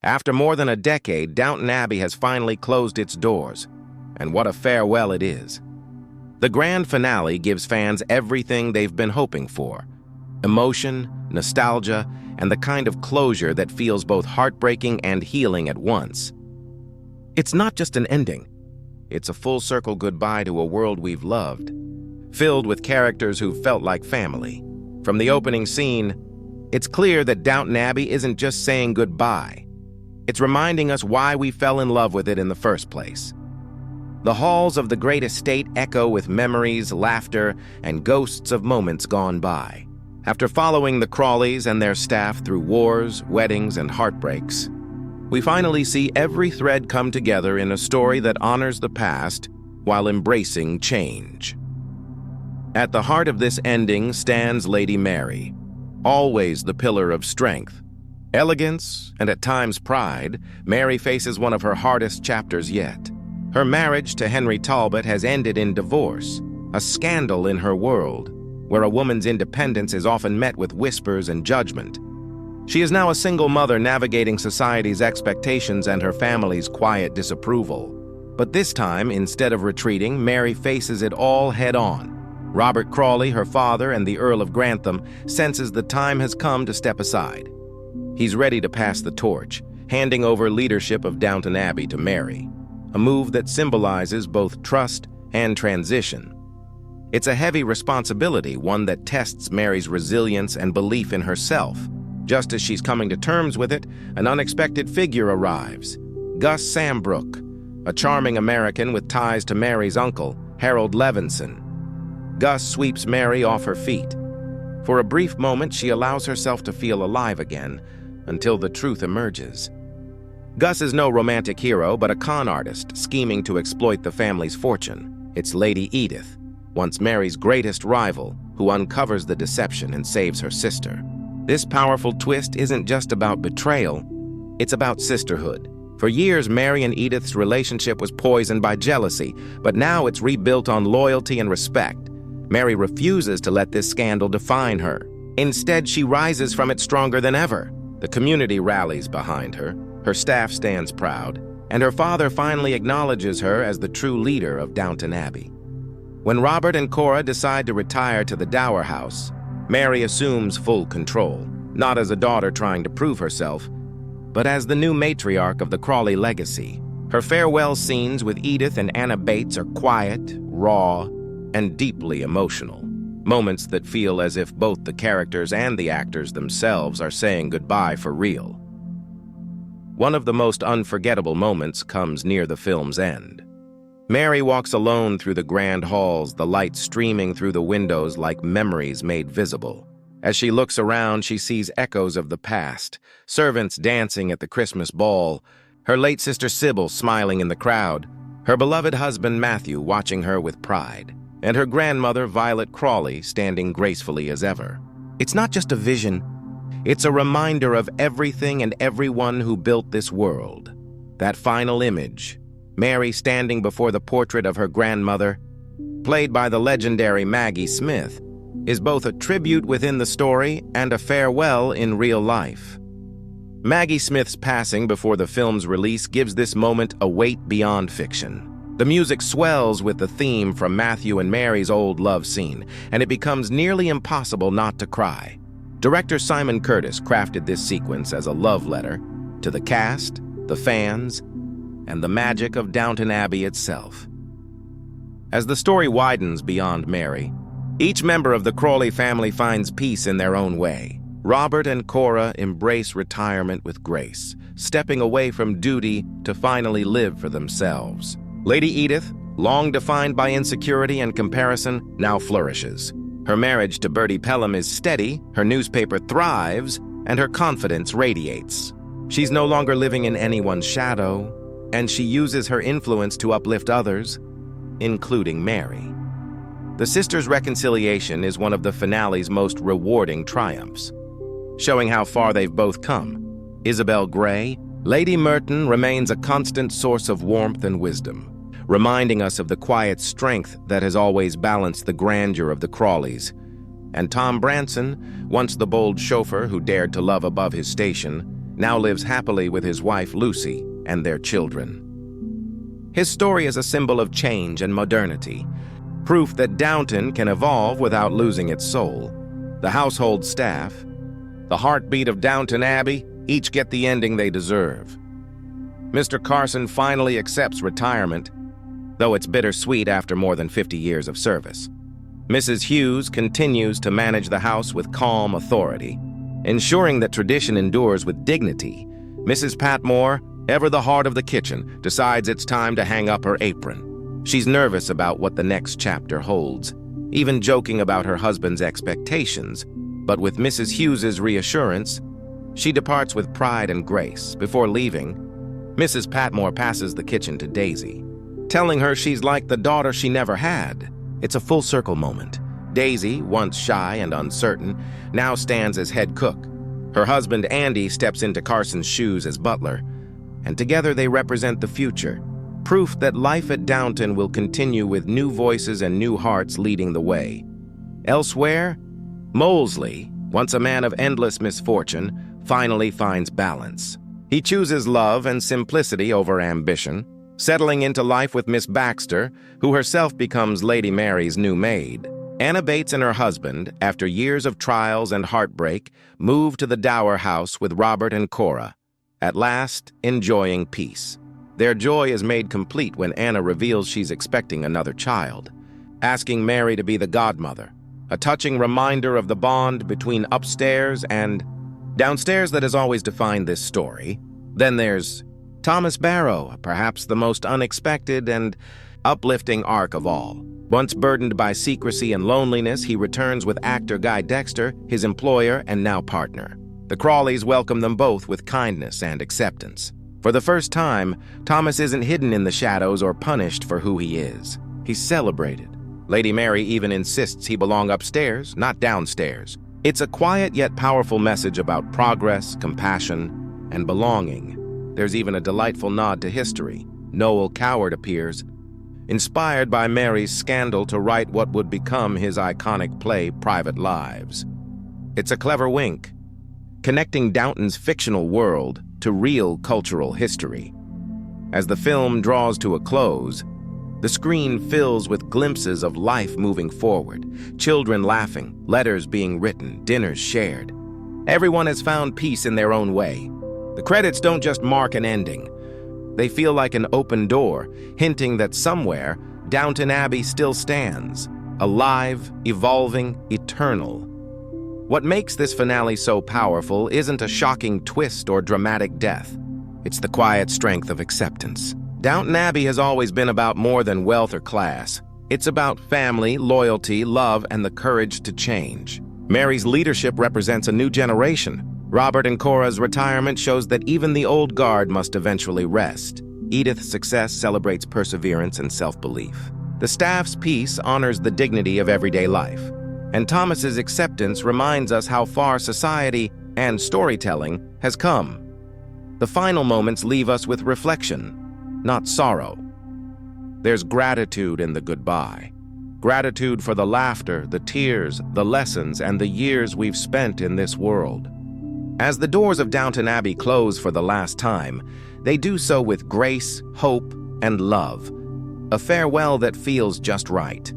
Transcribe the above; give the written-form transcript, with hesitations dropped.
After more than a decade, Downton Abbey has finally closed its doors, and what a farewell it is. The grand finale gives fans everything they've been hoping for: emotion, nostalgia, and the kind of closure that feels both heartbreaking and healing at once. It's not just an ending. It's a full-circle goodbye to a world we've loved, filled with characters who felt like family. From the opening scene, it's clear that Downton Abbey isn't just saying goodbye. It's reminding us why we fell in love with it in the first place. The halls of the great estate echo with memories, laughter, and ghosts of moments gone by. After following the Crawleys and their staff through wars, weddings, and heartbreaks, we finally see every thread come together in a story that honors the past while embracing change. At the heart of this ending stands Lady Mary, always the pillar of strength. Elegance, and at times pride, Mary faces one of her hardest chapters yet. Her marriage to Henry Talbot has ended in divorce, a scandal in her world, where a woman's independence is often met with whispers and judgment. She is now a single mother navigating society's expectations and her family's quiet disapproval. But this time, instead of retreating, Mary faces it all head-on. Robert Crawley, her father, and the Earl of Grantham senses the time has come to step aside. He's ready to pass the torch, handing over leadership of Downton Abbey to Mary, a move that symbolizes both trust and transition. It's a heavy responsibility, one that tests Mary's resilience and belief in herself. Just as she's coming to terms with it, an unexpected figure arrives: Gus Sambrook, a charming American with ties to Mary's uncle, Harold Levinson. Gus sweeps Mary off her feet. For a brief moment, she allows herself to feel alive again, until the truth emerges. Gus is no romantic hero, but a con artist scheming to exploit the family's fortune. It's Lady Edith, once Mary's greatest rival, who uncovers the deception and saves her sister. This powerful twist isn't just about betrayal, it's about sisterhood. For years, Mary and Edith's relationship was poisoned by jealousy, but now it's rebuilt on loyalty and respect. Mary refuses to let this scandal define her. Instead, she rises from it stronger than ever. The community rallies behind her, her staff stands proud, and her father finally acknowledges her as the true leader of Downton Abbey. When Robert and Cora decide to retire to the Dower House, Mary assumes full control, not as a daughter trying to prove herself, but as the new matriarch of the Crawley legacy. Her farewell scenes with Edith and Anna Bates are quiet, raw, and deeply emotional. Moments that feel as if both the characters and the actors themselves are saying goodbye for real. One of the most unforgettable moments comes near the film's end. Mary walks alone through the grand halls, the light streaming through the windows like memories made visible. As she looks around, she sees echoes of the past, servants dancing at the Christmas ball, her late sister Sybil smiling in the crowd, her beloved husband Matthew watching her with pride, and her grandmother Violet Crawley standing gracefully as ever. It's not just a vision, it's a reminder of everything and everyone who built this world. That final image, Mary standing before the portrait of her grandmother, played by the legendary Maggie Smith, is both a tribute within the story and a farewell in real life. Maggie Smith's passing before the film's release gives this moment a weight beyond fiction. The music swells with the theme from Matthew and Mary's old love scene, and it becomes nearly impossible not to cry. Director Simon Curtis crafted this sequence as a love letter to the cast, the fans, and the magic of Downton Abbey itself. As the story widens beyond Mary, each member of the Crawley family finds peace in their own way. Robert and Cora embrace retirement with grace, stepping away from duty to finally live for themselves. Lady Edith, long defined by insecurity and comparison, now flourishes. Her marriage to Bertie Pelham is steady, her newspaper thrives, and her confidence radiates. She's no longer living in anyone's shadow, and she uses her influence to uplift others, including Mary. The sisters' reconciliation is one of the finale's most rewarding triumphs, showing how far they've both come. Isabel Grey, Lady Merton remains a constant source of warmth and wisdom, reminding us of the quiet strength that has always balanced the grandeur of the Crawleys. And Tom Branson, once the bold chauffeur who dared to love above his station, now lives happily with his wife Lucy and their children. His story is a symbol of change and modernity, proof that Downton can evolve without losing its soul. The household staff, the heartbeat of Downton Abbey, each get the ending they deserve. Mr. Carson finally accepts retirement, though it's bittersweet after more than 50 years of service. Mrs. Hughes continues to manage the house with calm authority, ensuring that tradition endures with dignity. Mrs. Patmore, ever the heart of the kitchen, decides it's time to hang up her apron. She's nervous about what the next chapter holds, even joking about her husband's expectations. But with Mrs. Hughes's reassurance, she departs with pride and grace. Before leaving, Mrs. Patmore passes the kitchen to Daisy, telling her she's like the daughter she never had. It's a full circle moment. Daisy, once shy and uncertain, now stands as head cook. Her husband Andy steps into Carson's shoes as butler, and together they represent the future, proof that life at Downton will continue with new voices and new hearts leading the way. Elsewhere, Molesley, once a man of endless misfortune, finally finds balance. He chooses love and simplicity over ambition, settling into life with Miss Baxter, who herself becomes Lady Mary's new maid. Anna Bates and her husband, after years of trials and heartbreak, move to the dower house with Robert and Cora, at last enjoying peace. Their joy is made complete when Anna reveals she's expecting another child, asking Mary to be the godmother, a touching reminder of the bond between upstairs and downstairs that has always defined this story. Then there's Thomas Barrow, perhaps the most unexpected and uplifting arc of all. Once burdened by secrecy and loneliness, he returns with actor Guy Dexter, his employer and now partner. The Crawleys welcome them both with kindness and acceptance. For the first time, Thomas isn't hidden in the shadows or punished for who he is. He's celebrated. Lady Mary even insists he belong upstairs, not downstairs. It's a quiet yet powerful message about progress, compassion, and belonging. There's even a delightful nod to history. Noel Coward appears, inspired by Mary's scandal to write what would become his iconic play, Private Lives. It's a clever wink, connecting Downton's fictional world to real cultural history. As the film draws to a close, the screen fills with glimpses of life moving forward, children laughing, letters being written, dinners shared. Everyone has found peace in their own way. The credits don't just mark an ending. They feel like an open door, hinting that somewhere, Downton Abbey still stands, alive, evolving, eternal. What makes this finale so powerful isn't a shocking twist or dramatic death. It's the quiet strength of acceptance. Downton Abbey has always been about more than wealth or class. It's about family, loyalty, love, and the courage to change. Mary's leadership represents a new generation. Robert and Cora's retirement shows that even the old guard must eventually rest. Edith's success celebrates perseverance and self-belief. The staff's peace honors the dignity of everyday life. And Thomas's acceptance reminds us how far society and storytelling has come. The final moments leave us with reflection, not sorrow. There's gratitude in the goodbye. Gratitude for the laughter, the tears, the lessons, and the years we've spent in this world. As the doors of Downton Abbey close for the last time, they do so with grace, hope, and love. A farewell that feels just right.